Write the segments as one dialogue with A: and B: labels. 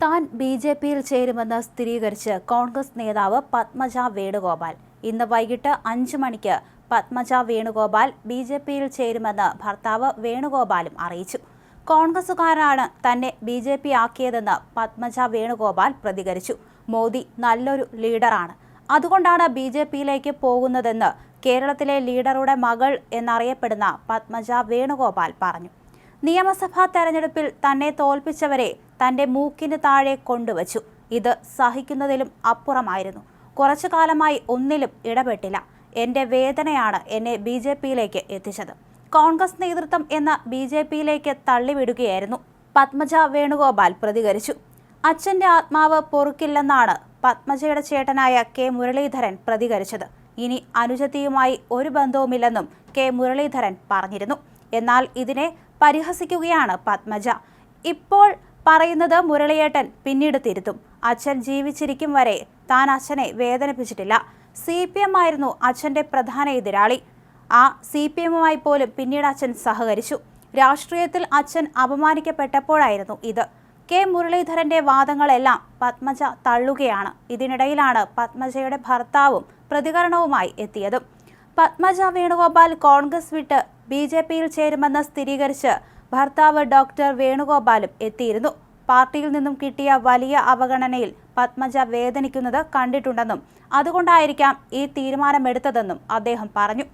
A: താൻ ബി.ജെ.പിയിൽ ചേരുമെന്ന് സ്ഥിരീകരിച്ച് കോൺഗ്രസ് നേതാവ് പത്മജ വേണുഗോപാൽ. ഇന്ന് വൈകിട്ട് 5 മണിക്ക് പത്മജ വേണുഗോപാൽ ബി.ജെ.പിയിൽ ചേരുമെന്ന് ഭർത്താവ് വേണുഗോപാലും അറിയിച്ചു. കോൺഗ്രസുകാരാണ് തന്നെ ബി.ജെ.പി ആക്കിയതെന്ന് പത്മജ വേണുഗോപാൽ പ്രതികരിച്ചു. മോദി നല്ലൊരു ലീഡറാണ്, അതുകൊണ്ടാണ് ബി.ജെ.പിയിലേക്ക് പോകുന്നതെന്ന് കേരളത്തിലെ ലീഡറുടെ മകൾ എന്നറിയപ്പെടുന്ന പത്മജ വേണുഗോപാൽ പറഞ്ഞു. നിയമസഭാ തെരഞ്ഞെടുപ്പിൽ തന്നെ തോൽപ്പിച്ചവരെ തന്റെ മൂക്കിന് താഴെ കൊണ്ടുവച്ചു. ഇത് സഹിക്കുന്നതിലും അപ്പുറമായിരുന്നു. കുറച്ചു കാലമായി ഒന്നിലും ഇടപെട്ടില്ല. എന്റെ വേദനയാണ് എന്നെ ബി.ജെ.പിയിലേക്ക് എത്തിച്ചത്. കോൺഗ്രസ് നേതൃത്വം എന്ന ബി.ജെ.പിയിലേക്ക് തള്ളിവിടുകയായിരുന്നു. പത്മജ വേണുഗോപാൽ പ്രതികരിച്ചു. അച്ഛന്റെ ആത്മാവ് പൊറുക്കില്ലെന്നാണ് പത്മജയുടെ ചേട്ടനായ കെ മുരളീധരൻ പ്രതികരിച്ചത്. ഇനി അനുജത്തിയുമായി ഒരു ബന്ധവുമില്ലെന്നും കെ മുരളീധരൻ പറഞ്ഞിരുന്നു. എന്നാൽ ഇതിനെ പരിഹസിക്കുകയാണ് പത്മജ. ഇപ്പോൾ പറയുന്നത് മുരളിയേട്ടൻ പിന്നീട് തിരുത്തും. അച്ഛൻ ജീവിച്ചിരിക്കും വരെ താൻ അച്ഛനെ വേദനിപ്പിച്ചിട്ടില്ല. CPM ആയിരുന്നു അച്ഛന്റെ പ്രധാന എതിരാളി. ആ CPMമായി പോലും പിന്നീട് അച്ഛൻ സഹകരിച്ചു. രാഷ്ട്രീയത്തിൽ അച്ഛൻ അപമാനിക്കപ്പെട്ടപ്പോഴായിരുന്നു ഇത്. കെ മുരളീധരന്റെ വാദങ്ങളെല്ലാം പത്മജ തള്ളുകയാണ്. ഇതിനിടയിലാണ് പത്മജയുടെ ഭർത്താവും പ്രതികരണവുമായി എത്തിയതും. പത്മജ വേണുഗോപാൽ കോൺഗ്രസ് വിട്ട് ബി.ജെ.പിയിൽ ചേരുമെന്ന് സ്ഥിരീകരിച്ച് ഭർത്താവ് ഡോക്ടർ വേണുഗോപാലും എത്തിയിരുന്നു. പാർട്ടിയിൽ നിന്നും കിട്ടിയ വലിയ അവഗണനയിൽ പത്മജ വേദനിക്കുന്നത് കണ്ടിട്ടുണ്ടെന്നും അതുകൊണ്ടായിരിക്കാം ഈ തീരുമാനമെടുത്തതെന്നും അദ്ദേഹം പറഞ്ഞു.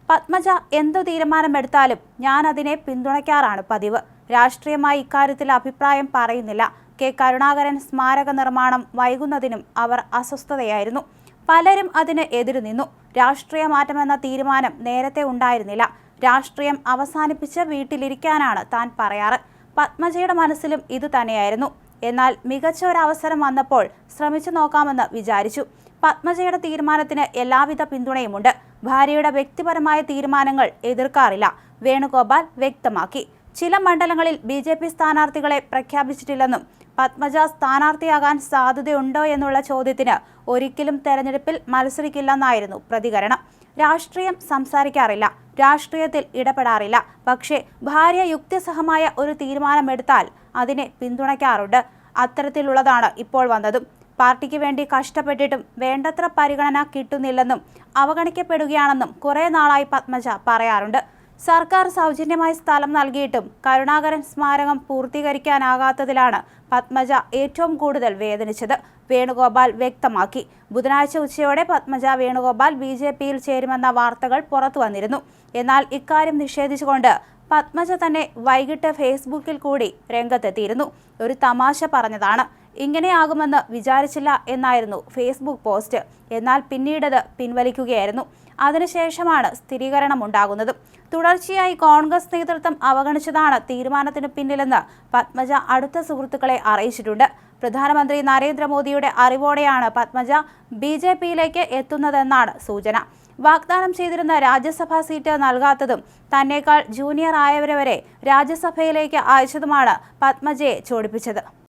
A: പത്മജ എന്തു തീരുമാനമെടുത്താലും ഞാൻ അതിനെ പിന്തുണയ്ക്കാറാണ് പതിവ്. രാഷ്ട്രീയമായി ഇക്കാര്യത്തിൽ അഭിപ്രായം പറയുന്നില്ല. കെ കരുണാകരൻ സ്മാരക നിർമ്മാണം വൈകുന്നതിനും അവർ അസ്വസ്ഥതയായിരുന്നു. പലരും അതിന് എതിരുനിന്നു. രാഷ്ട്രീയ മാറ്റമെന്ന തീരുമാനം നേരത്തെ ഉണ്ടായിരുന്നില്ല. രാഷ്ട്രീയം അവസാനിപ്പിച്ച് വീട്ടിലിരിക്കാനാണ് താൻ പറയാറ്. പത്മജയുടെ മനസ്സിലും ഇത് തന്നെയായിരുന്നു. എന്നാൽ മികച്ച ഒരവസരം വന്നപ്പോൾ ശ്രമിച്ചു നോക്കാമെന്ന് വിചാരിച്ചു. പത്മജയുടെ തീരുമാനത്തിന് എല്ലാവിധ പിന്തുണയുമുണ്ട്. ഭാര്യയുടെ വ്യക്തിപരമായ തീരുമാനങ്ങൾ എതിർക്കാറില്ല, വേണുഗോപാൽ വ്യക്തമാക്കി. ചില മണ്ഡലങ്ങളിൽ ബി.ജെ.പി സ്ഥാനാർത്ഥികളെ പ്രഖ്യാപിച്ചിട്ടില്ലെന്നും പത്മജ സ്ഥാനാർത്ഥിയാകാൻ സാധ്യതയുണ്ടോ എന്നുള്ള ചോദ്യത്തിന് ഒരിക്കലും തെരഞ്ഞെടുപ്പിൽ മത്സരിക്കില്ലെന്നായിരുന്നു പ്രതികരണം. രാഷ്ട്രീയം സംസാരിക്കാറില്ല, രാഷ്ട്രീയത്തിൽ ഇടപെടാറില്ല. പക്ഷേ ഭാര്യ യുക്തിസഹമായ ഒരു തീരുമാനമെടുത്താൽ അതിനെ പിന്തുണയ്ക്കാറുണ്ട്. അത്തരത്തിലുള്ളതാണ് ഇപ്പോൾ വന്നതും. പാർട്ടിക്ക് വേണ്ടി കഷ്ടപ്പെട്ടിട്ടും വേണ്ടത്ര പരിഗണന കിട്ടുന്നില്ലെന്നും അവഗണിക്കപ്പെടുകയാണെന്നും കുറേ നാളായി പത്മജ പറയാറുണ്ട്. സർക്കാർ സൗജന്യമായി സ്ഥലം നൽകിയിട്ടും കരുണാകരൻ സ്മാരകം പൂർത്തീകരിക്കാനാകാത്തതിലാണ് പത്മജ ഏറ്റവും കൂടുതൽ വേദനിച്ചത്. വേണുഗോപാൽ വ്യക്തമാക്കി. ബുധനാഴ്ച ഉച്ചയോടെ പത്മജ വേണുഗോപാൽ ബി.ജെ.പിയിൽ ചേരുമെന്ന വാർത്തകൾ പുറത്തു വന്നിരുന്നു. എന്നാൽ ഇക്കാര്യം നിഷേധിച്ചുകൊണ്ട് പത്മജ തന്നെ വൈകിട്ട് ഫേസ്ബുക്കിൽ കൂടി രംഗത്തെത്തിയിരുന്നു. ഒരു തമാശ പറഞ്ഞതാണ്, ഇങ്ങനെയാകുമെന്ന് വിചാരിച്ചില്ല എന്നായിരുന്നു ഫേസ്ബുക്ക് പോസ്റ്റ്. എന്നാൽ പിന്നീടത് പിൻവലിക്കുകയായിരുന്നു. അതിനുശേഷമാണ് സ്ഥിരീകരണം ഉണ്ടാകുന്നത്. തുടർച്ചയായി കോൺഗ്രസ് നേതൃത്വം അവഗണിച്ചതാണ് തീരുമാനത്തിന് പിന്നിലെന്ന് പത്മജ അടുത്ത സുഹൃത്തുക്കളെ അറിയിച്ചിട്ടുണ്ട്. പ്രധാനമന്ത്രി നരേന്ദ്രമോദിയുടെ അറിവോടെയാണ് പത്മജ ബി.ജെ.പിയിലേക്ക് എത്തുന്നതെന്നാണ് സൂചന. വാഗ്ദാനം ചെയ്തിരുന്ന രാജ്യസഭാ സീറ്റ് നൽകാത്തതും തന്നേക്കാൾ ജൂനിയർ ആയവരെ വരെ രാജ്യസഭയിലേക്ക് അയച്ചതുമാണ് പത്മജയെ ചൊടിപ്പിച്ചത്.